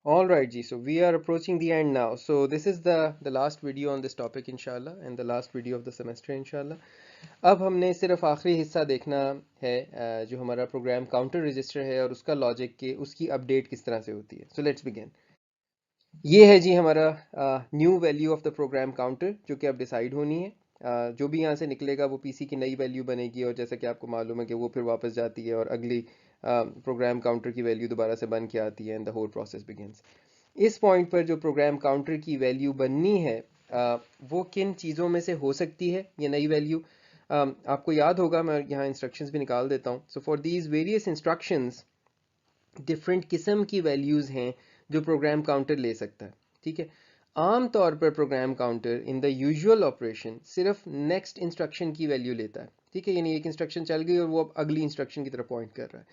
All right, Ji. So we are approaching the end now. So this is the last video on this topic, inshallah, and the last video of the semester, inshallah. अब हमने सिर्फ आखिरी हिस्सा देखना है जो हमारा program counter register है और उसका लॉजिक के उसकी अपडेट किस तरह से होती है. So let's begin. ये है जी हमारा new value of the program counter जो कि अब डिसाइड होनी है. जो भी यहाँ से निकलेगा वो पीसी की नई वैल्यू बनेगी और जैसा कि आपको मालूम है कि वो फिर वापस जाती है और अगली प्रोग्राम काउंटर की वैल्यू दोबारा से बन के आती है and the whole process begins. इस पॉइंट पर जो प्रोग्राम काउंटर की वैल्यू बननी है वो किन चीज़ों में से हो सकती है ये नई वैल्यू. आपको याद होगा, मैं यहाँ इंस्ट्रक्शंस भी निकाल देता हूँ. So for these various instructions different किस्म की वैल्यूज़ हैं जो प्रोग्राम काउंटर ले सकता है. ठीक है, आम तौर पर program counter in the usual operation सिर्फ नेक्स्ट इंस्ट्रक्शन की वैल्यू लेता है. ठीक है, यानी एक इंस्ट्रक्शन चल गई और वो अब अगली इंस्ट्रक्शन की तरफ पॉइंट कर रहा है.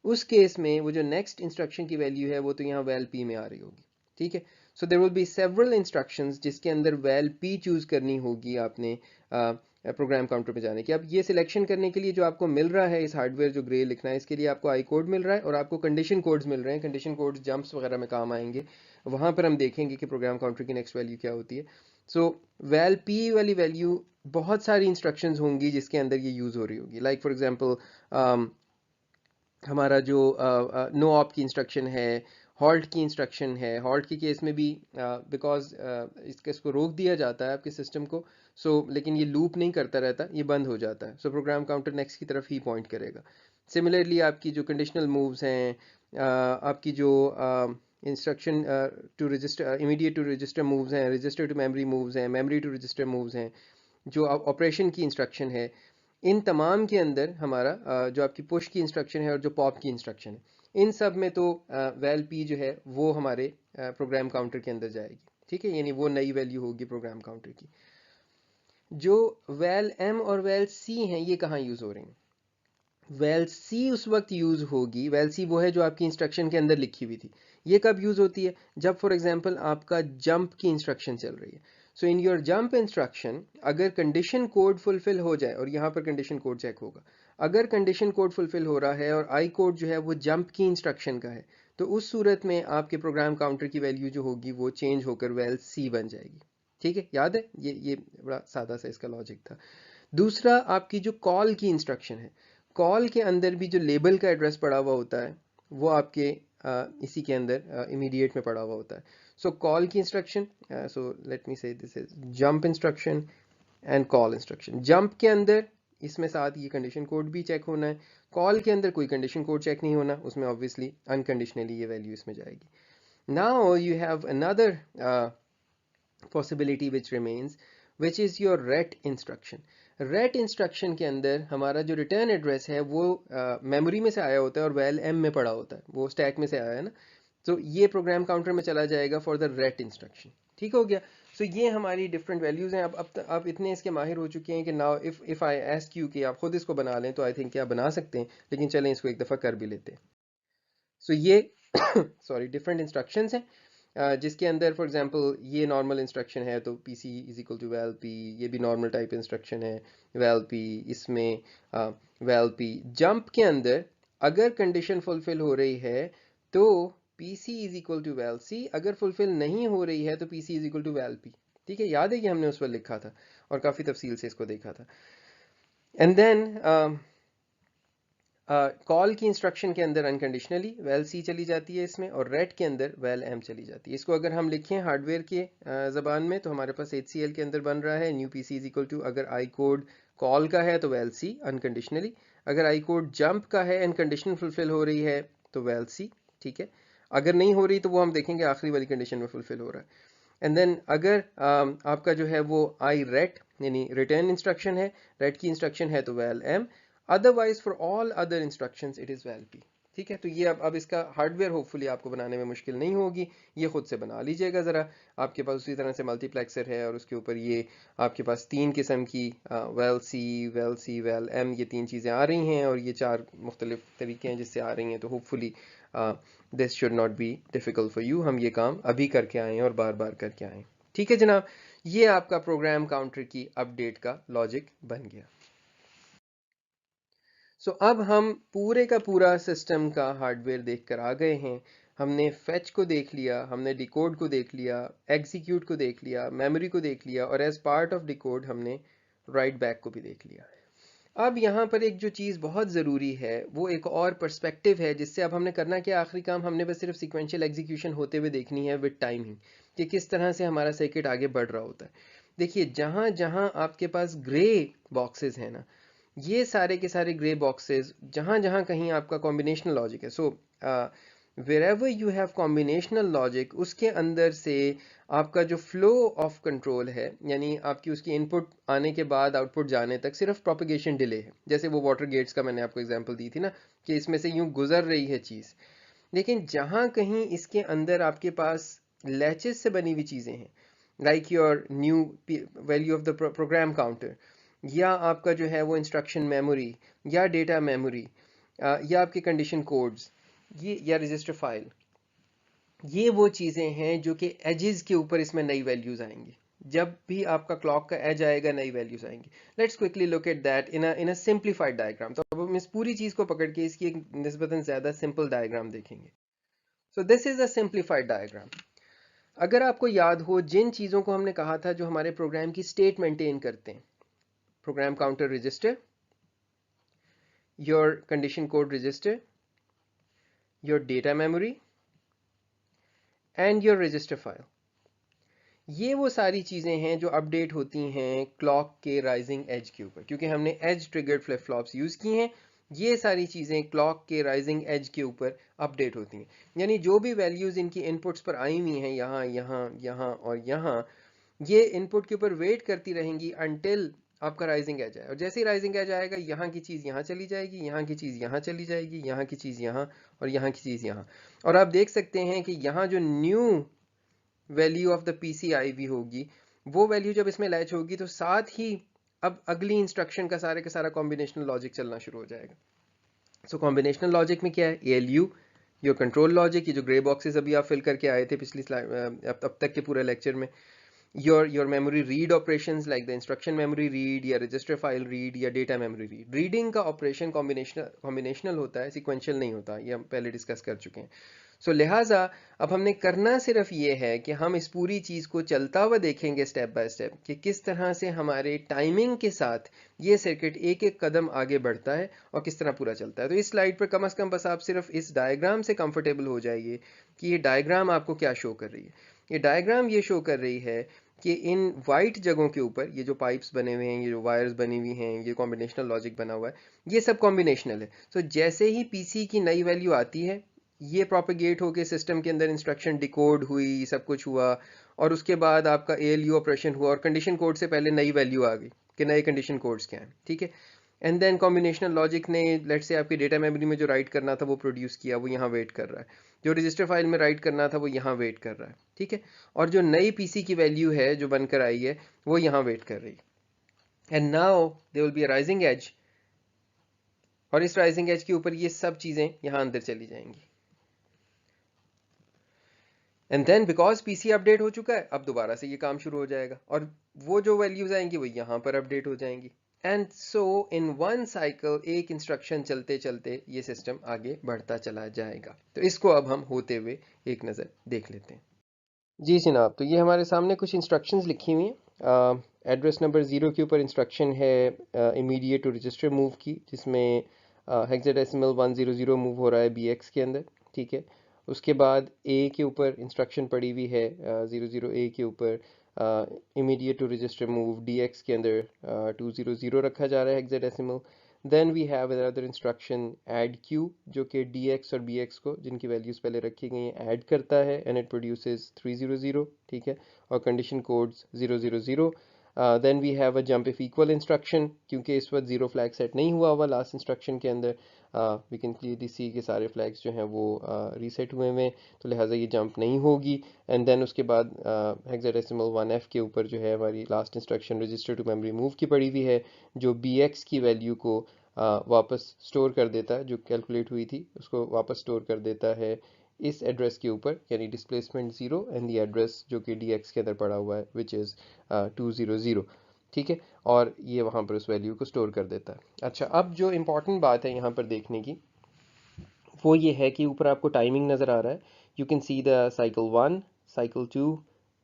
उस केस में वो जो नेक्स्ट इंस्ट्रक्शन की वैल्यू है वो तो यहाँ वैल पी में आ रही होगी. ठीक है, so there will be several instructions जिसके अंदर वैल पी चूज करनी होगी आपने प्रोग्राम काउंटर पे जाने की. अब ये सिलेक्शन करने के लिए जो आपको मिल रहा है इस हार्डवेयर जो ग्रे लिखना है इसके लिए आपको आई कोड मिल रहा है और आपको कंडीशन कोड्स मिल रहे हैं. कंडीशन कोड्स जंप्स वगैरह में काम आएंगे. वहां पर हम देखेंगे कि प्रोग्राम काउंटर की नेक्स्ट वैल्यू क्या होती है. सो वैल पी वाली वैल्यू बहुत सारी इंस्ट्रक्शंस होंगी जिसके अंदर ये यूज हो रही होगी. लाइक फॉर एग्जांपल हमारा जो नो ऑप की इंस्ट्रक्शन है, हॉल्ट की इंस्ट्रक्शन है. हॉल्ट के केस में भी बिकॉज इसको रोक दिया जाता है आपके सिस्टम को. लेकिन ये लूप नहीं करता रहता, ये बंद हो जाता है. प्रोग्राम काउंटर नेक्स्ट की तरफ ही पॉइंट करेगा. सिमिलरली आपकी जो कंडीशनल मूव्स हैं, आपकी जो instruction to register immediate to register moves हैं, रजिस्टर टू मेमोरी मूव्स हैं, मेमोरी टू रजिस्टर मूव्स हैं, जो ऑपरेशन की इंस्ट्रक्शन है, इन तमाम के अंदर हमारा जो आपकी पुश की इंस्ट्रक्शन है और जो पॉप की इंस्ट्रक्शन है, इन सब में तो वैल पी जो है वो हमारे प्रोग्राम काउंटर के अंदर जाएगी. ठीक है, यानी वो नई वैल्यू होगी प्रोग्राम काउंटर की. जो वैल एम और वैल सी हैं ये कहाँ यूज हो रही हैं? वैल सी उस वक्त यूज होगी, वैल सी वो है जो आपकी इंस्ट्रक्शन के अंदर लिखी हुई थी. ये कब यूज होती है? जब फॉर एग्जांपल आपका जंप की इंस्ट्रक्शन चल रही है. So in your jump instruction अगर कंडीशन कोड फुलफिल हो जाए, और यहाँ पर कंडीशन कोड चेक होगा, अगर कंडीशन कोड फुलफिल हो रहा है और आई कोड जो है वो जंप की इंस्ट्रक्शन का है, तो उस सूरत में आपके प्रोग्राम काउंटर की वैल्यू जो होगी वो चेंज होकर वैल सी बन जाएगी. ठीक है, याद है? ये बड़ा सादा सा इसका लॉजिक था. दूसरा, आपकी जो कॉल की इंस्ट्रक्शन है, कॉल के अंदर भी जो लेबल का एड्रेस पड़ा हुआ होता है वो आपके इसी के अंदर इमीडिएट में पड़ा हुआ होता है. सो कॉल की इंस्ट्रक्शन, सो लेट मी से this is jump instruction and call instruction. Jump के अंदर इसमें साथ ये कंडीशन कोड भी चेक होना है. कॉल के अंदर कोई कंडीशन कोड चेक नहीं होना, उसमें ऑब्वियसली अनकंडीशनली ये वैल्यू इसमें जाएगी. Now you have another possibility which remains, which is your ret instruction. ret instruction के अंदर हमारा जो रिटर्न एड्रेस है वो मेमोरी में से आया होता है और वैल एम में पड़ा होता है, वो स्टैक में से आया है ना. तो ये प्रोग्राम काउंटर में चला जाएगा फॉर द ret इंस्ट्रक्शन. ठीक हो गया. ये हमारी डिफरेंट वैल्यूज हैं. अब आप इतने इसके माहिर हो चुके हैं कि now if I ask you कि आप खुद इसको बना लें तो आई थिंक क्या बना सकते हैं, लेकिन चलें इसको एक दफ़ा कर भी लेते हैं. ये सॉरी डिफरेंट इंस्ट्रक्शंस हैं जिसके अंदर फॉर एग्जांपल ये नॉर्मल इंस्ट्रक्शन है तो P C is equal to val P, ये भी नॉर्मल टाइप इंस्ट्रक्शन है वैल पी. इसमें वैल पी जंप के अंदर अगर कंडीशन फुलफिल हो रही है तो P C is equal to val C, अगर फुलफिल नहीं हो रही है तो P C is equal to val P. ठीक है, याद है कि हमने उस पर लिखा था और काफ़ी तफसील से इसको देखा था. एंड देन कॉल की इंस्ट्रक्शन के अंदर अनकंडीशनली वैल सी चली जाती है इसमें, और रेट के अंदर वैल एम चली जाती है. इसको अगर हम लिखें हार्डवेयर के ज़बान में तो हमारे पास एच सी एल के अंदर बन रहा है new P C is equal to, अगर आई कोड कॉल का है तो वैल सी अनकंडीशनली, अगर आई कोड जंप का है एंड कंडीशन फुलफिल हो रही है तो वैल सी. ठीक है, अगर नहीं हो रही तो वो हम देखेंगे आखिरी वाली कंडीशन में फुलफिल हो रहा है. एंड देन अगर आपका जो है वो आई रेट यानी रिटर्न इंस्ट्रक्शन है, रेट की इंस्ट्रक्शन है तो val M, otherwise for all other instructions it is val P. ठीक है, तो ये अब इसका हार्डवेयर होपफुली आपको बनाने में मुश्किल नहीं होगी, ये खुद से बना लीजिएगा ज़रा. आपके पास उसी तरह से मल्टीप्लेक्सर है और उसके ऊपर ये आपके पास तीन किस्म की वेल सी वेल एम ये तीन चीज़ें आ रही हैं और ये चार मुख्तलिफ तरीके हैं जिससे आ रही हैं. तो hopefully this should not be difficult for you. हम ये काम अभी करके आएँ और बार बार करके आएँ. ठीक है जनाब, ये आपका प्रोग्राम काउंटर की अपडेट का लॉजिक बन गया. अब हम पूरे का पूरा सिस्टम का हार्डवेयर देखकर आ गए हैं. हमने फेच को देख लिया, हमने डिकोड को देख लिया, एग्जीक्यूट को देख लिया, मेमोरी को देख लिया, और एज पार्ट ऑफ डिकोड हमने राइट बैक को भी देख लिया। अब यहाँ पर एक जो चीज़ बहुत ज़रूरी है वो एक और पर्सपेक्टिव है, जिससे अब हमने करना क्या, आखिरी काम हमने बस सिर्फ सिक्वेंशियल एग्जीक्यूशन होते हुए देखनी है विद टाइम ही, कि किस तरह से हमारा सर्किट आगे बढ़ रहा होता है। देखिए जहाँ जहाँ आपके पास ग्रे बॉक्सेस हैं ना, ये सारे के सारे ग्रे बॉक्सेस, जहाँ जहाँ कहीं आपका कॉम्बिनेशनल लॉजिक है, सो wherever you have combinational logic, उसके अंदर से आपका जो फ्लो ऑफ कंट्रोल है, यानी आपकी उसकी इनपुट आने के बाद आउटपुट जाने तक सिर्फ प्रोपगेशन डिले है। जैसे वो वाटर गेट्स का मैंने आपको एग्जांपल दी थी ना, कि इसमें से यूं गुजर रही है चीज़। लेकिन जहाँ कहीं इसके अंदर आपके पास लैचेस से बनी हुई चीज़ें हैं, like your new value of the program counter, या आपका जो है वो इंस्ट्रक्शन मेमोरी, या डेटा मेमोरी, या आपके कंडीशन कोड्स, ये या रजिस्टर फाइल, ये वो चीज़ें हैं जो कि एजेस के ऊपर इसमें नई वैल्यूज़ आएंगी। जब भी आपका क्लॉक का एज आएगा नई वैल्यूज़ आएंगी। Let's quickly look at that in a simplified diagram. तो अब हम इस पूरी चीज़ को पकड़ के इसकी एक निस्बतन ज़्यादा सिंपल डायग्राम देखेंगे। So this is a simplified diagram. अगर आपको याद हो जिन चीज़ों को हमने कहा था जो हमारे प्रोग्राम की स्टेट मेंटेन करते हैं, program counter register, your condition code register, your data memory and your register file, ये वो सारी चीज़ें हैं जो अपडेट होती हैं क्लॉक के राइजिंग एज के ऊपर, क्योंकि हमने edge triggered flip flops use की हैं। ये सारी चीज़ें क्लॉक के राइजिंग एज के ऊपर अपडेट होती हैं, यानी जो भी वैल्यूज़ इनकी इनपुट्स पर आई हुई हैं, यहाँ यहाँ यहाँ और यहाँ, ये इनपुट के ऊपर वेट करती रहेंगी अनटिल आपका राइजिंग एज आए। और जैसे ही राइजिंग एज आएगा, यहाँ की चीज़ यहाँ चली जाएगी, यहाँ की चीज़ यहाँ चली जाएगी, यहाँ की चीज़ यहाँ, और यहाँ की चीज़ यहाँ। और आप देख सकते हैं कि यहाँ जो new value of the PCI भी होगी, वो वैल्यू जब इसमें लैच होगी तो साथ ही अब अगली इंस्ट्रक्शन का सारा कॉम्बिनेशनल लॉजिक चलना शुरू हो जाएगा। सो कॉम्बिनेशनल लॉजिक में क्या है, एएलयू, योर कंट्रोल लॉजिक, ये जो ग्रे बॉक्सेस अभी आप फिल करके आए थे पिछली स्लाइड अब तक के पूरे लेक्चर में, your memory read operations like the instruction memory read या register file read या data memory read। रीडिंग का ऑपरेशन कॉम्बिनेशनल होता है, सिक्वेंशियल नहीं होता, ये हम पहले डिस्कस कर चुके हैं। सो लिहाजा अब हमने करना सिर्फ ये है कि हम इस पूरी चीज़ को चलता हुआ देखेंगे स्टेप बाय स्टेप, कि किस तरह से हमारे टाइमिंग के साथ ये सर्किट एक एक कदम आगे बढ़ता है और किस तरह पूरा चलता है। तो इस स्लाइड पर कम से कम बस आप सिर्फ इस डायग्राम से कंफर्टेबल हो जाइए कि ये डायग्राम आपको क्या शो कर रही है। ये डायग्राम ये शो कर रही है कि इन वाइट जगहों के ऊपर ये जो पाइप्स बने हुए हैं, ये जो वायर्स बनी हुई हैं, ये कॉम्बिनेशनल लॉजिक बना हुआ है, ये सब कॉम्बिनेशनल है। सो जैसे ही पीसी की नई वैल्यू आती है, ये प्रोपेगेट होके सिस्टम के अंदर इंस्ट्रक्शन डिकोड हुई, सब कुछ हुआ, और उसके बाद आपका एएलयू ऑपरेशन हुआ, और कंडीशन कोड से पहले नई वैल्यू आ गई कि नए कंडीशन कोड्स क्या हैं, ठीक है। एंड देन कॉम्बिनेशनल लॉजिक ने लेट्स से आपकी डेटा मेमोरी में जो राइट करना था वो प्रोड्यूस किया, वो यहाँ वेट कर रहा है, जो रजिस्टर फाइल में राइट करना था वो यहाँ वेट कर रहा है, ठीक है। और जो नई पीसी की वैल्यू है जो बनकर आई है वो यहाँ वेट कर रही है। And now there will be a rising edge, और इस राइजिंग एज के ऊपर ये सब चीज़ें यहाँ अंदर चली जाएंगी। And then because PC update हो चुका है, अब दोबारा से ये काम शुरू हो जाएगा, और वो जो वैल्यूज आएंगी वो यहाँ पर अपडेट हो जाएंगी। And so in one cycle एक इंस्ट्रक्शन चलते चलते ये सिस्टम आगे बढ़ता चला जाएगा। तो इसको अब हम होते हुए एक नज़र देख लेते हैं। जी जनाब, तो ये हमारे सामने कुछ इंस्ट्रक्शंस लिखी हुई हैं। एड्रेस नंबर 0 के ऊपर इंस्ट्रक्शन है इमीडिएट टू रजिस्टर मूव की, जिसमें हेक्साडेसिमल 100 मूव हो रहा है BX के अंदर, ठीक है। उसके बाद A के ऊपर इंस्ट्रक्शन पड़ी हुई है 00A के ऊपर immediate to register move DX के अंदर 200 रखा जा रहा है hexadecimal. Then we have another instruction add Q, जो कि DX और BX को जिनकी वैल्यूज़ पहले रखी गई हैं ऐड करता है, एंड इट प्रोड्यूसेस 300, ठीक है, और condition codes 000। Then we have a jump if equal instruction, क्योंकि इस वक्त 0 फ्लैग सेट नहीं हुआ हुआ लास्ट इंस्ट्रक्शन के अंदर, वी कैन क्लियरली सी के सारे फ्लैग्स जो हैं वो रीसेट हुए हैं, तो लिहाजा ये जंप नहीं होगी। एंड देन उसके बाद हेक्साडेसिमल 1F के ऊपर जो है हमारी last instruction register to memory move की पड़ी हुई है, जो BX की वैल्यू को वापस स्टोर कर देता है, जो कैलकुलेट हुई थी उसको वापस स्टोर कर देता है इस एड्रेस के ऊपर, यानी डिस्प्लेसमेंट 0 एंड द एड्रेस जो कि DX के अंदर पड़ा हुआ है विच इज़ 200, ठीक है, और ये वहाँ पर उस वैल्यू को स्टोर कर देता है। अच्छा, अब जो इम्पोर्टेंट बात है यहाँ पर देखने की वो ये है कि ऊपर आपको टाइमिंग नज़र आ रहा है, you can see the cycle 1, cycle 2,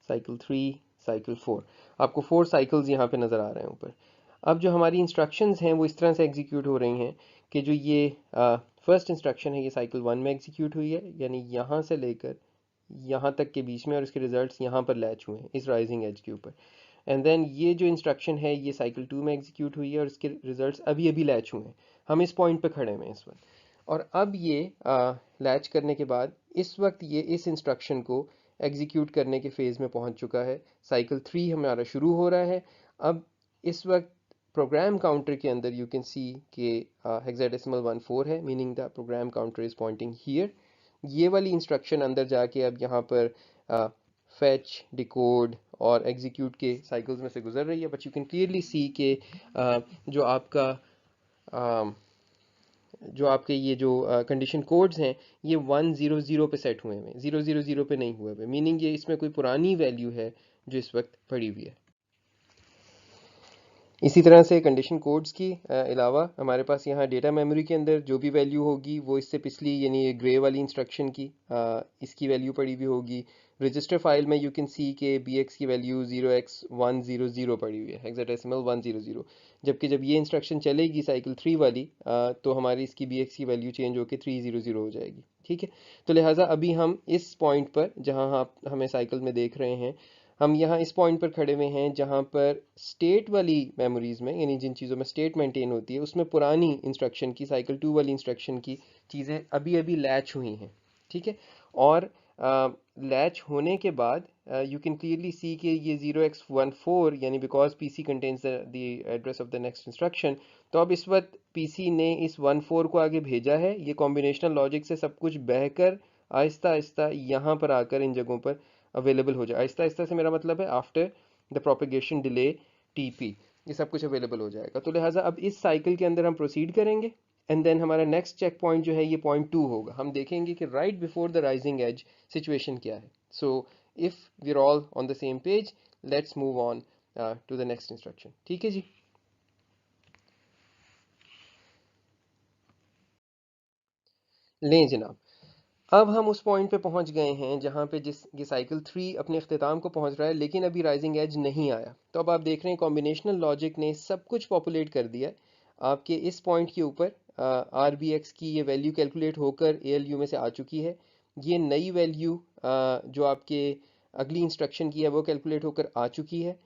cycle 3, cycle 4। आपको 4 साइकिल्स यहाँ पे नज़र आ रहे हैं ऊपर। अब जो हमारी इंस्ट्रक्शंस हैं वो इस तरह से एग्जीक्यूट हो रही हैं कि जो ये फर्स्ट इंस्ट्रक्शन है ये साइकिल 1 में एग्जीक्यूट हुई है, यानी यहाँ से लेकर यहाँ तक के बीच में, और इसके रिजल्ट्स यहाँ पर लैच हुए हैं इस राइजिंग एज के ऊपर। एंड देन ये जो इंस्ट्रक्शन है ये साइकिल 2 में एग्जीक्यूट हुई है और इसके रिजल्ट्स अभी अभी लैच हुए हैं। हम इस पॉइंट पे खड़े हुए हैं इस वक्त, और अब ये लैच करने के बाद इस वक्त ये इस इंस्ट्रक्शन को एग्जीक्यूट करने के फेज़ में पहुंच चुका है। साइकिल 3 हमारा शुरू हो रहा है। अब इस वक्त प्रोग्राम काउंटर के अंदर यू कैन सी के हेक्साडेसिमल 14 है, meaning the program counter is pointing here. ये वाली इंस्ट्रक्शन अंदर जाके अब यहाँ पर फेच, डिकोड और एग्जीक्यूट के साइकिल्स में से गुजर रही है। But you can clearly see के जो आपका जो आपके ये जो कंडीशन कोड्स हैं ये 100 पे सेट हुए हैं, 000 पे नहीं हुए हुए, मीनिंग ये इसमें कोई पुरानी वैल्यू है जो इस वक्त पड़ी हुई है। इसी तरह से कंडीशन कोड्स की अलावा हमारे पास यहाँ डेटा मेमोरी के अंदर जो भी वैल्यू होगी वो इससे पिछली यानी ग्रे वाली इंस्ट्रक्शन की इसकी वैल्यू पड़ी हुई होगी। रजिस्टर फाइल में यू कैन सी के bx की वैल्यू 0x100 पड़ी हुई है, हेक्साडेसिमल 100। जबकि जब ये इंस्ट्रक्शन चलेगी साइकिल 3 वाली तो हमारी इसकी bx की वैल्यू चेंज होकर 300 हो जाएगी। ठीक है, तो लिहाजा अभी हम इस पॉइंट पर जहाँ आप हमें साइकिल में देख रहे हैं, हम यहाँ इस पॉइंट पर खड़े हुए हैं जहाँ पर स्टेट वाली मेमोरीज में, यानी जिन चीज़ों में स्टेट मेंटेन होती है उसमें पुरानी इंस्ट्रक्शन की, साइकिल 2 वाली इंस्ट्रक्शन की चीज़ें अभी अभी लैच हुई हैं। ठीक है, और लैच होने के बाद यू कैन क्लियरली सी कि ये 0x14 यानी because PC contains the address of the next instruction, तो अब इस वक्त पीसी ने इस 14 को आगे भेजा है। ये कॉम्बिनेशनल लॉजिक से सब कुछ बहकर आहिस्ता आहिस्ता यहाँ पर आकर इन जगहों पर अवेलेबल हो जाए। आहिस्ता आहिस्ता से मेरा मतलब है after the propagation delay TP ये सब कुछ अवेलेबल हो जाएगा। तो लिहाजा अब इस साइकिल के अंदर हम प्रोसीड करेंगे एंड देन हमारा नेक्स्ट चेक पॉइंट जो है ये पॉइंट 2 होगा। हम देखेंगे कि right before the rising edge situation क्या है। So if we are all on the same page, let's move on to the next instruction. ठीक है जी। लें जनाब, अब हम उस पॉइंट पे पहुंच गए हैं जहां पे जिस ये साइकिल 3 अपने अख्ताम को पहुंच रहा है, लेकिन अभी राइजिंग एज नहीं आया। तो अब आप देख रहे हैं कॉम्बिनेशनल लॉजिक ने सब कुछ पॉपुलेट कर दिया है आपके इस पॉइंट के ऊपर। आर बी एक्स की ये वैल्यू कैलकुलेट होकर ए एल यू में से आ चुकी है। ये नई वैल्यू जो आपके अगली इंस्ट्रक्शन की है वो कैलकुलेट होकर आ चुकी है,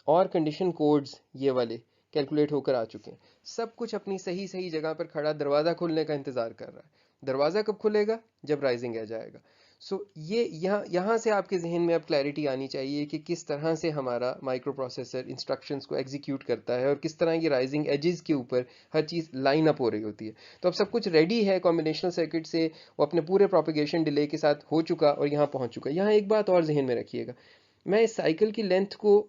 और कंडीशन कोड्स ये वाले कैलकुलेट होकर आ चुके हैं। सब कुछ अपनी सही सही जगह पर खड़ा दरवाज़ा खुलने का इंतज़ार कर रहा है। दरवाज़ा कब खुलेगा? जब राइजिंग एज आएगा। सो ये यहाँ से आपके जहन में अब क्लैरिटी आनी चाहिए कि किस तरह से हमारा माइक्रो प्रोसेसर इंस्ट्रक्शंस को एग्जीक्यूट करता है और किस तरह ये राइजिंग एजेस के ऊपर हर चीज़ लाइन अप हो रही होती है। तो अब सब कुछ रेडी है कॉम्बिनेशनल सर्किट से, वो अपने पूरे प्रोपेगेशन डिले के साथ हो चुका और यहाँ पहुँच चुका। यहाँ एक बात और जहन में रखिएगा, मैं इस साइकिल की लेंथ को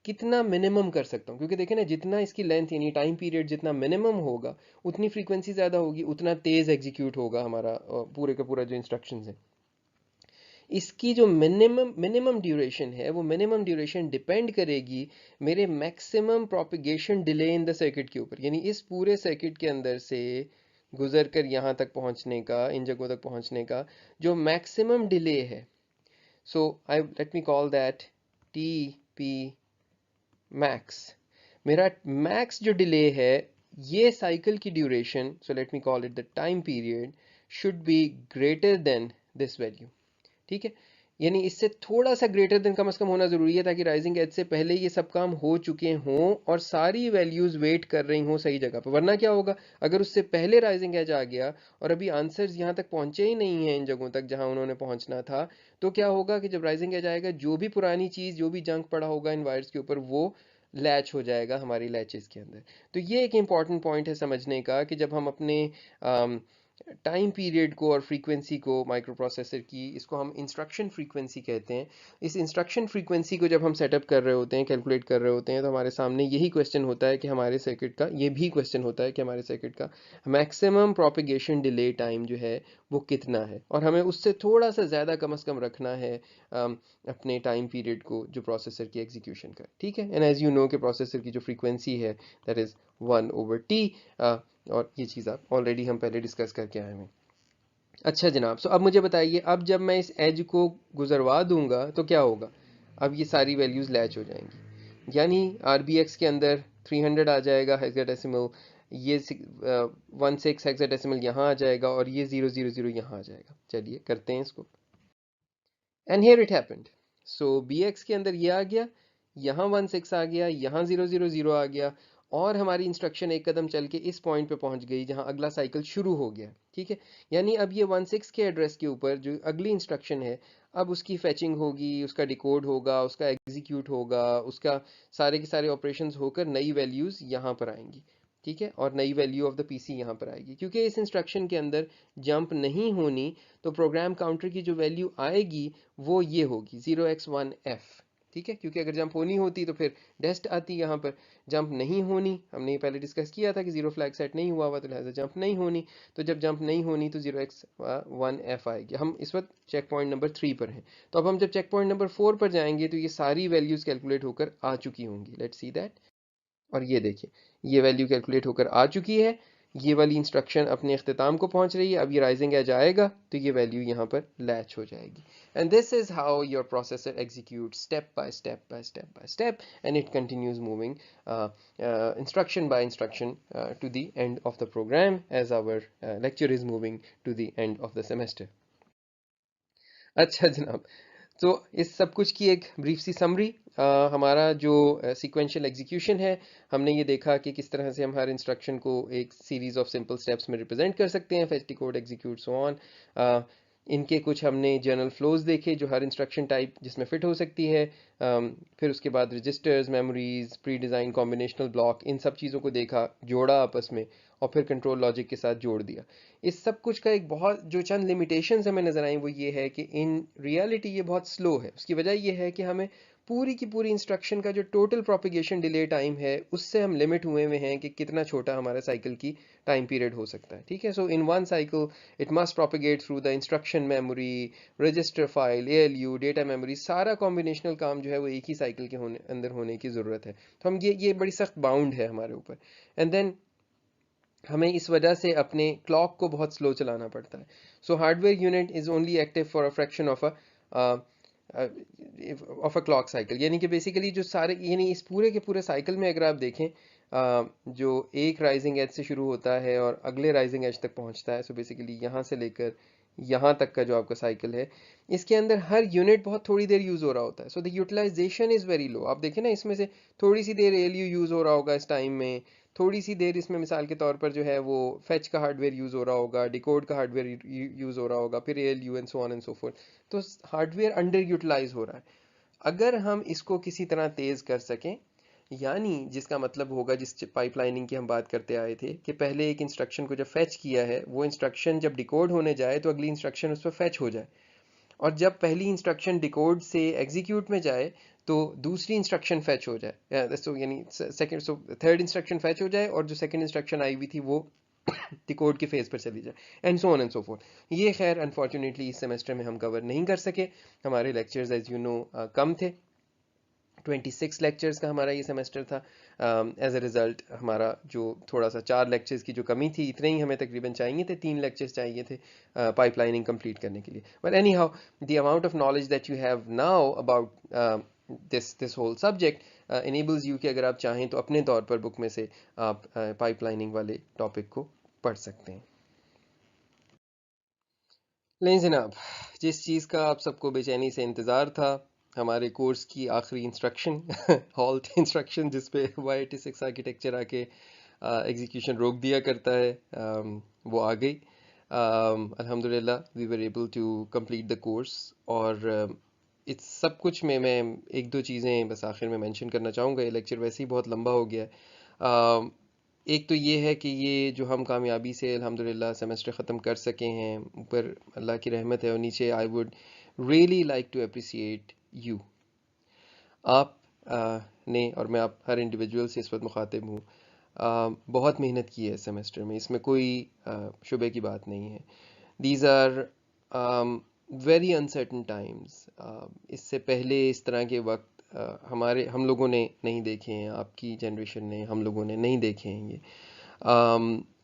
कितना मिनिमम कर सकता हूँ, क्योंकि देखें ना जितना इसकी लेंथ यानी टाइम पीरियड जितना मिनिमम होगा उतनी फ्रीक्वेंसी ज़्यादा होगी, उतना तेज़ एग्जीक्यूट होगा हमारा पूरे का पूरा जो इंस्ट्रक्शंस है। इसकी जो मिनिमम मिनिमम ड्यूरेशन है वो मिनिमम ड्यूरेशन डिपेंड करेगी मेरे maximum propagation delay in the circuit के ऊपर, यानी इस पूरे सर्किट के अंदर से गुजर कर यहाँ तक पहुँचने का, इन जगहों तक पहुँचने का जो मैक्सिमम डिले है। So I let me call that T P max. मेरा मैक्स जो डिले है ये साइकिल की duration, so let me call it the time period, should be greater than this value. ठीक है, यानी इससे थोड़ा सा ग्रेटर देन कम से कम होना जरूरी है ताकि राइजिंग एज से पहले ये सब काम हो चुके हों और सारी वैल्यूज वेट कर रही हों सही जगह पर। वरना क्या होगा, अगर उससे पहले राइजिंग एज आ गया और अभी आंसर्स यहाँ तक पहुंचे ही नहीं हैं इन जगहों तक जहां उन्होंने पहुंचना था, तो क्या होगा कि जब राइजिंग एज आएगा जो भी पुरानी चीज जो भी जंक पड़ा होगा इन वायर्स के ऊपर वो लैच हो जाएगा हमारी लैचेस के अंदर। तो ये एक इंपॉर्टेंट पॉइंट है समझने का कि जब हम अपने टाइम पीरियड को और फ्रीक्वेंसी को माइक्रो प्रोसेसर की, इसको हम इंस्ट्रक्शन फ्रीक्वेंसी कहते हैं, इस इंस्ट्रक्शन फ्रीक्वेंसी को जब हम सेटअप कर रहे होते हैं, कैलकुलेट कर रहे होते हैं, तो हमारे सामने यही क्वेश्चन होता है कि हमारे सर्किट का, ये भी क्वेश्चन होता है कि हमारे सर्किट का मैक्सिमम प्रोपेगेशन डिले टाइम जो है वो कितना है, और हमें उससे थोड़ा सा ज़्यादा कम से कम रखना है अपने टाइम पीरियड को जो प्रोसेसर की एग्जीक्यूशन का। ठीक है, एंड एज यू नो कि प्रोसेसर की जो फ्रीक्वेंसी है दैट इज़ 1/t, और ये चीज़ आप ऑलरेडी हम पहले डिस्कस करके आए हैं। अच्छा जनाब, सो अब मुझे बताइए, अब जब मैं इस एज को गुजरवा दूंगा तो क्या होगा? अब ये सारी वैल्यूज़ लैच हो जाएंगी, यानी RBX के अंदर 300 आ जाएगा हेक्साडेसिमल, ये 16 हेक्साडेसिमल यहाँ आ जाएगा और ये 000 यहाँ आ जाएगा। चलिए करते हैं इसको। And here it happened. So BX के अंदर ये आ गया, यहाँ 16 आ गया, यहाँ 000 आ गया, और हमारी इंस्ट्रक्शन एक कदम चल के इस पॉइंट पे पहुंच गई जहां अगला साइकिल शुरू हो गया। ठीक है, यानी अब ये 16 के एड्रेस के ऊपर जो अगली इंस्ट्रक्शन है, अब उसकी फेचिंग होगी, उसका डिकोड होगा, उसका एग्जीक्यूट होगा, उसका सारे के सारे ऑपरेशंस होकर नई वैल्यूज यहाँ पर आएंगी। ठीक है, और नई वैल्यू ऑफ द पीसी यहाँ पर आएगी। क्योंकि इस इंस्ट्रक्शन के अंदर जंप नहीं होनी, तो प्रोग्राम काउंटर की जो वैल्यू आएगी वो ये होगी 0x1f। ठीक है, क्योंकि अगर जंप होनी होती तो फिर डेस्ट आती, यहाँ पर जंप नहीं होनी, हमने ये पहले डिस्कस किया था कि जीरो फ्लैग सेट नहीं हुआ हुआ, तो लिहाजा जंप नहीं होनी। तो जब जंप नहीं होनी तो 0x1f आएगी। हम इस वक्त चेक पॉइंट नंबर 3 पर हैं, तो अब हम जब चेक पॉइंट नंबर 4 पर जाएंगे तो ये सारी वैल्यूज कैलकुलेट होकर आ चुकी होंगी। Let's see that. और ये देखिए, ये वैल्यू कैलकुलेट होकर आ चुकी है, ये वाली इंस्ट्रक्शन अपने अख्ताम को पहुंच रही है। अब ये राइजिंग एज आएगा तो ये वैल्यू यहाँ पर लैच हो जाएगी। And this is how your processor execute step by step by step by step, and it continues moving instruction by instruction to the end of the program, as our lecture is moving to the end of the semester. अच्छा जनाब, तो इस सब कुछ की एक brief सी summary, हमारा जो सीक्वेंशियल एग्जीक्यूशन है, हमने ये देखा कि किस तरह से हम हर इंस्ट्रक्शन को एक सीरीज ऑफ सिंपल स्टेप्स में रिप्रेजेंट कर सकते हैं, fetch decode execute so on. इनके कुछ हमने जनरल फ्लोज देखे जो हर इंस्ट्रक्शन टाइप जिसमें फिट हो सकती है। फिर उसके बाद registers, memories, pre design combinational block, इन सब चीज़ों को देखा, जोड़ा आपस में, और फिर कंट्रोल लॉजिक के साथ जोड़ दिया। इस सब कुछ का एक बहुत जो चंद लिमिटेशंस हमें नजर आई वो ये है कि इन रियलिटी ये बहुत स्लो है। उसकी वजह ये है कि हमें पूरी की पूरी इंस्ट्रक्शन का जो टोटल प्रोपिगेशन डिले टाइम है उससे हम लिमिट हुए हुए हैं कि कितना छोटा हमारा साइकिल की टाइम पीरियड हो सकता है। ठीक है, so in one cycle it must propagate through the instruction memory, register file, ALU, data memory, सारा कॉम्बिनेशनल काम जो है वो एक ही साइकिल के अंदर होने की ज़रूरत है। तो हम ये बड़ी सख्त बाउंड है हमारे ऊपर। एंड देन हमें इस वजह से अपने क्लॉक को बहुत स्लो चलाना पड़ता है। So hardware unit is only active for a fraction of a clock cycle, यानी कि बेसिकली जो सारे, यानी इस पूरे के पूरे साइकिल में अगर आप देखें, जो एक राइजिंग एज से शुरू होता है और अगले राइजिंग एज तक पहुंचता है, सो बेसिकली यहाँ से लेकर यहाँ तक का जो आपका साइकिल है, इसके अंदर हर यूनिट बहुत थोड़ी देर यूज हो रहा होता है। So the utilization is very low. आप देखें ना, इसमें से थोड़ी सी देर ALU यूज हो रहा होगा इस टाइम में, थोड़ी सी देर इसमें मिसाल के तौर पर जो है वो फेच का हार्डवेयर यूज हो रहा होगा, डिकोड का हार्डवेयर यूज हो रहा होगा, फिर ALU and so on and so fourth. तो हार्डवेयर अंडर यूटिलाइज हो रहा है। अगर हम इसको किसी तरह तेज कर सकें, यानी जिसका मतलब होगा, जिस पाइपलाइनिंग की हम बात करते आए थे कि पहले एक इंस्ट्रक्शन को जब फैच किया है, वो इंस्ट्रक्शन जब डिकोड होने जाए तो अगली इंस्ट्रक्शन उस पर फैच हो जाए, और जब पहली इंस्ट्रक्शन डिकोड से एग्जीक्यूट में जाए तो दूसरी इंस्ट्रक्शन फैच हो जाए, सो यानी second, so third instruction fetch हो जाए और जो सेकंड इंस्ट्रक्शन आई हुई थी वो डिकोड के फेज पर चली जाए, and so on and so fourth. ये खैर अनफॉर्चुनेटली इस सेमेस्टर में हम कवर नहीं कर सके। हमारे लेक्चर्स एज यू नो कम थे, 26 लेक्चर्स का हमारा ये सेमेस्टर था। एज अ रिजल्ट हमारा जो थोड़ा सा 4 लेक्चर्स की जो कमी थी, इतने ही हमें तकरीबन चाहिए थे, 3 लेक्चर्स चाहिए थे पाइपलाइनिंग कंप्लीट करने के लिए। But anyhow, the amount of knowledge that you have now about this whole subject enables you कि अगर आप चाहें तो अपने तौर पर बुक में से आप पाइपलाइनिंग वाले टॉपिक को पढ़ सकते हैं। नहीं जनाब, जिस चीज़ का आप सबको बेचैनी से इंतज़ार था, हमारे कोर्स की आखिरी इंस्ट्रक्शन हॉल्ट इंस्ट्रक्शन, जिस पे y86 आर्किटेक्चर आके एग्जीक्यूशन रोक दिया करता है, वो आ गई। अल्हम्दुलिल्लाह we were able to complete the course. और इस सब कुछ में मैं एक दो चीज़ें बस आखिर में मेंशन करना चाहूँगा। ये लेक्चर वैसे ही बहुत लंबा हो गया है। एक तो ये है कि ये जो हम कामयाबी से अल्हम्दुलिल्लाह सेमेस्टर ख़त्म कर सके हैं, ऊपर अल्लाह की रहमत है, और नीचे I would really like to appreciate you. आप ने, और मैं आप हर इंडिविजुअल से इस वक्त मुखातिब हूँ, बहुत मेहनत की है इस सेमेस्टर में, इसमें कोई शुबे की बात नहीं है। These are very uncertain times. इससे पहले इस तरह के वक्त हम लोगों ने नहीं देखे हैं, आपकी जनरेशन ने, हम लोगों ने नहीं देखे हैं ये।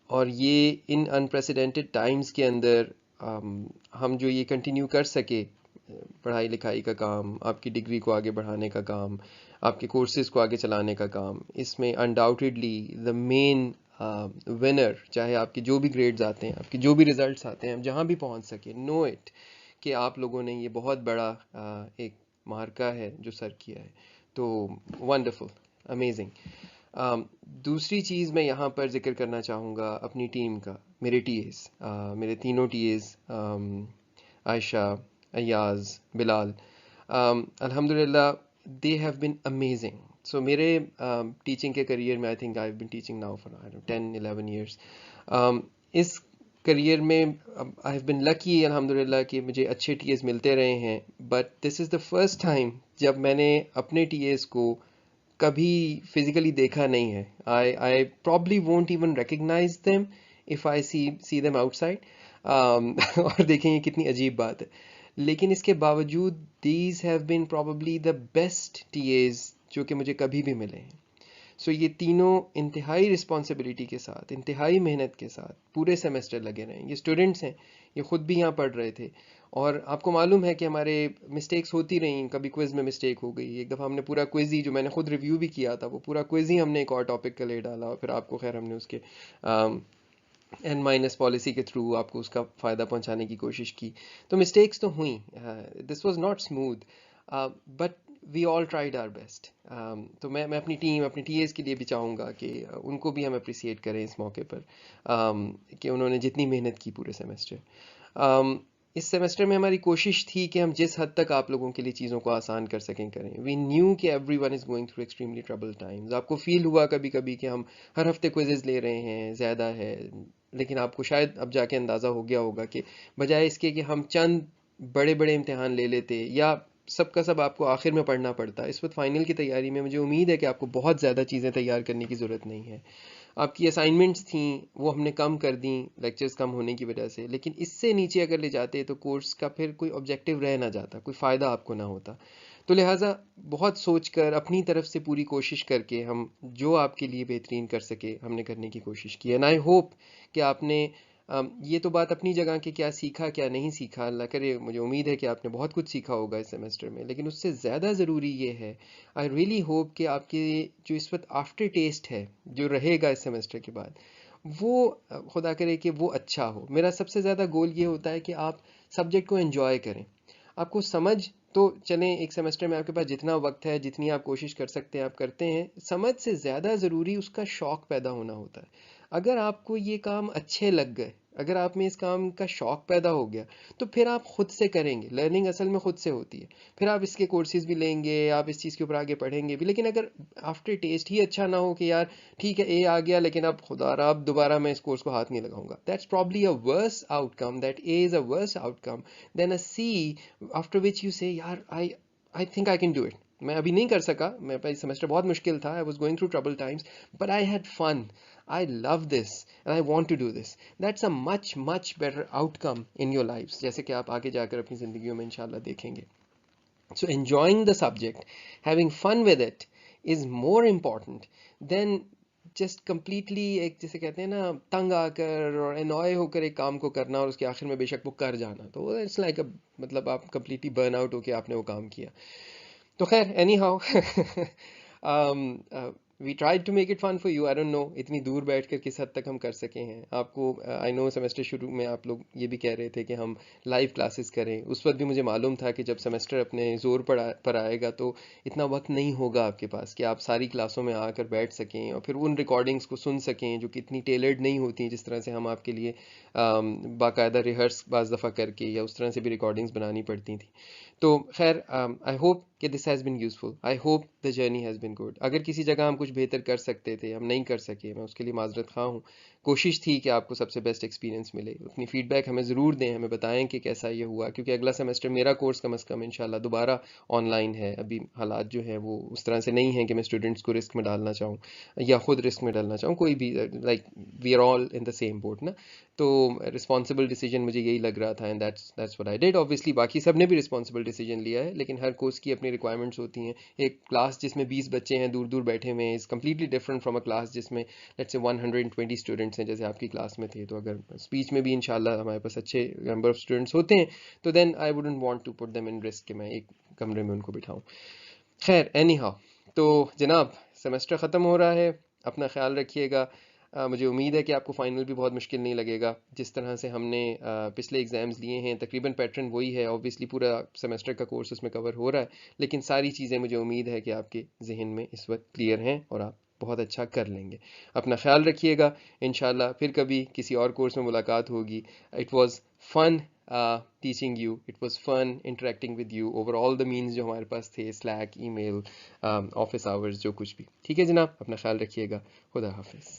और ये इन अनप्रेसिडेंटेड टाइम्स के अंदर हम जो ये कंटिन्यू कर सके पढ़ाई लिखाई का काम, आपकी डिग्री को आगे बढ़ाने का काम, आपके कोर्सेज को आगे चलाने का काम, इसमें अनडाउटेडली द मेन विनर, चाहे आपके जो भी ग्रेड्स आते हैं, आपके जो भी रिजल्ट्स आते हैं, हम जहाँ भी पहुँच सके, नो इट कि आप लोगों ने ये बहुत बड़ा एक मार्का है जो सर किया है। तो वंडरफुल, अमेजिंग। दूसरी चीज़ मैं यहाँ पर जिक्र करना चाहूँगा अपनी टीम का, मेरे टीएस, मेरे तीनों टीएस, आयशा, अयाज, बिलाल, अल्हम्दुलिल्लाह दे हैव बिन अमेजिंग। सो मेरे टीचिंग के करियर में, आई think I have been teaching now for 10-11 years. इस करियर में आई हैव बिन लकी अल्हम्दुलिल्लाह कि मुझे अच्छे टीएस मिलते रहे हैं, but this is the first time जब मैंने अपने टीएस को कभी फिजिकली देखा नहीं है। I probably won't even recognise them if I see them outside. और देखें ये कितनी अजीब बात है, लेकिन इसके बावजूद these have been probably the best टीएज जो कि मुझे कभी भी मिले हैं। सो ये तीनों इंतहाई रिस्पॉन्सिबिलिटी के साथ, इंतहाई मेहनत के साथ पूरे सेमेस्टर लगे रहे। ये स्टूडेंट्स हैं, ये खुद भी यहाँ पढ़ रहे थे, और आपको मालूम है कि हमारे मिस्टेक्स होती रहीं। कभी क्विज़ में मिस्टेक हो गई, एक दफ़ा हमने पूरा क्विज़ ही, जो मैंने खुद रिव्यू भी किया था, वो पूरा क्विज़ ही हमने एक और टॉपिक का ले डाला, और फिर आपको खैर हमने उसके N- पॉलिसी के थ्रू आपको उसका फ़ायदा पहुंचाने की कोशिश की। तो मिस्टेक्स तो हुई, this was not smooth, but we all tried our best. तो मैं अपनी टीम, अपनी टीएस के लिए भी चाहूँगा कि उनको भी हम अप्रिसिएट करें इस मौके पर, कि उन्होंने जितनी मेहनत की पूरे सेमेस्टर। इस सेमेस्टर में हमारी कोशिश थी कि हम जिस हद तक आप लोगों के लिए चीज़ों को आसान कर सकें करें। वी न्यू कि every one is going through extremely trouble times. आपको फील हुआ कभी कभी कि हम हर हफ्ते क्विजेज ले रहे हैं, ज़्यादा है, लेकिन आपको शायद अब जाके अंदाज़ा हो गया होगा कि बजाय इसके कि हम चंद बड़े बड़े इम्तिहान ले लेते, या सबका सब आपको आखिर में पढ़ना पड़ता, इस वक्त फ़ाइनल की तैयारी में मुझे उम्मीद है कि आपको बहुत ज़्यादा चीज़ें तैयार करने की ज़रूरत नहीं है। आपकी असाइनमेंट्स थी वो हमने कम कर दी लेक्चर्स कम होने की वजह से, लेकिन इससे नीचे अगर ले जाते तो कोर्स का फिर कोई ऑब्जेक्टिव रह ना जाता, कोई फ़ायदा आपको ना होता। तो लिहाजा बहुत सोचकर अपनी तरफ से पूरी कोशिश करके हम जो आपके लिए बेहतरीन कर सके हमने करने की कोशिश की। एंड आई होप कि आपने ये तो बात अपनी जगह कि क्या सीखा क्या नहीं सीखा, अल्लाह करे, मुझे उम्मीद है कि आपने बहुत कुछ सीखा होगा इस सेमेस्टर में, लेकिन उससे ज़्यादा ज़रूरी ये है, आई रियली होप कि आपके जो इस वक्त आफ्टर टेस्ट है जो रहेगा इस सेमेस्टर के बाद, वो खुदा करे कि वो अच्छा हो। मेरा सबसे ज़्यादा गोल ये होता है कि आप सब्जेक्ट को एंजॉय करें। आपको समझ तो चलें, एक सेमेस्टर में आपके पास जितना वक्त है, जितनी आप कोशिश कर सकते हैं आप करते हैं, समझ से ज़्यादा ज़रूरी उसका शौक़ पैदा होना होता है। अगर आपको ये काम अच्छे लग गए, अगर आप में इस काम का शौक़ पैदा हो गया, तो फिर आप खुद से करेंगे। लर्निंग असल में खुद से होती है। फिर आप इसके कोर्सेज भी लेंगे, आप इस चीज़ के ऊपर आगे पढ़ेंगे भी। लेकिन अगर आफ्टर टेस्ट ही अच्छा ना हो कि यार ठीक है ए आ गया, लेकिन अब खुदारा अब दोबारा मैं इस कोर्स को हाथ नहीं लगाऊंगा, that's probably a worse outcome, that A is a worse outcome than a C, after which you say यार I think I can do it. मैं अभी नहीं कर सका, मेरे पास सेमेस्टर बहुत मुश्किल था, I was going through trouble times, but I had fun, I love this and I want to do this. That's a much better outcome in your lives, जैसे कि आप आगे जाकर अपनी ज़िंदगियों में इंशाल्लाह देखेंगे। So enjoying the subject, having fun with it is more important than just completely एक जैसे कहते हैं ना तंग आकर और annoy होकर एक काम को करना और उसके आखिर में बेशक वो कर जाना, तो it's like a मतलब आप completely burn out होके आपने वो काम किया। तो खैर anyhow we tried to make it fun for you. I don't know इतनी दूर बैठकर किस हद तक हम कर सके हैं। आपको आई नो सेमेस्टर शुरू में आप लोग ये भी कह रहे थे कि हम लाइव क्लासेस करें, उस वक्त भी मुझे मालूम था कि जब सेमेस्टर अपने ज़ोर पर आएगा तो इतना वक्त नहीं होगा आपके पास कि आप सारी क्लासों में आकर बैठ सकें और फिर उन रिकॉर्डिंग्स को सुन सकें जो कि इतनी टेलर्ड नहीं होती जिस तरह से हम आपके लिए बाकायदा रिहर्स बाज़ दफ़ा करके या उस तरह से भी रिकॉर्डिंग्स बनानी पड़ती थी। तो खैर आई होप कि this has been useful, I hope the journey has been good. अगर किसी जगह हम कुछ बेहतर कर सकते थे, हम नहीं कर सके, मैं उसके लिए माजरत ख़्वाह हूँ। कोशिश थी कि आपको सबसे बेस्ट एक्सपीरियंस मिले। अपनी फ़ीडबैक हमें ज़रूर दें, हमें बताएं कि कैसा ये हुआ, क्योंकि अगला सेमेस्टर मेरा कोर्स कम अज़ कम इंशाल्लाह दोबारा ऑनलाइन है। अभी हालात जो हैं वो उस तरह से नहीं हैं कि मैं स्टूडेंट्स को रिस्क में डालना चाहूँ या ख़ुद रिस्क में डालना चाहूँ, कोई भी, like we are all in the same boat ना। तो रिस्पॉन्सिबल डिसीजन मुझे यही लग रहा था, and that's what I did. Obviously बाकी सब ने भी रिस्पॉन्सिबल डिसीजन लिया है, लेकिन हर कोर्स की अपनी रिक्वायरमेंट्स होती हैं। एक क्लास जिसमें 20 बच्चे हैं दूर दूर बैठे हुए हैं is completely different from a class जिसमें लेट्स से 120 स्टूडेंट्स स्टूडेंट्स हैं जैसे आपकी क्लास में थे, तो अगर स्पीच में भी इंशाल्लाह हमारे पास अच्छे नंबर ऑफ स्टूडेंट्स होते हैं तो then I wouldn't want to put them in risk कि मैं एक कमरे में उनको बिठाऊं। खैर एनी हाउ, तो जनाब सेमेस्टर ख़त्म हो रहा है, अपना ख्याल रखिएगा। मुझे उम्मीद है कि आपको फ़ाइनल भी बहुत मुश्किल नहीं लगेगा। जिस तरह से हमने पिछले एग्ज़ाम्स लिए हैं तकरीबन पैटर्न वही है। ऑब्वियसली पूरा सेमेस्टर का कोर्स उसमें कवर हो रहा है, लेकिन सारी चीज़ें मुझे उम्मीद है कि आपके जहन में इस वक्त क्लियर हैं और आप बहुत अच्छा कर लेंगे। अपना ख्याल रखिएगा, इंशाल्लाह फिर कभी किसी और कोर्स में मुलाकात होगी। It was fun teaching you, it was fun interacting with you over all the means जो हमारे पास थे, स्लैक, ईमेल, ऑफिस आवर्स, जो कुछ भी। ठीक है जनाब, अपना ख्याल रखिएगा। खुदा हाफिज़।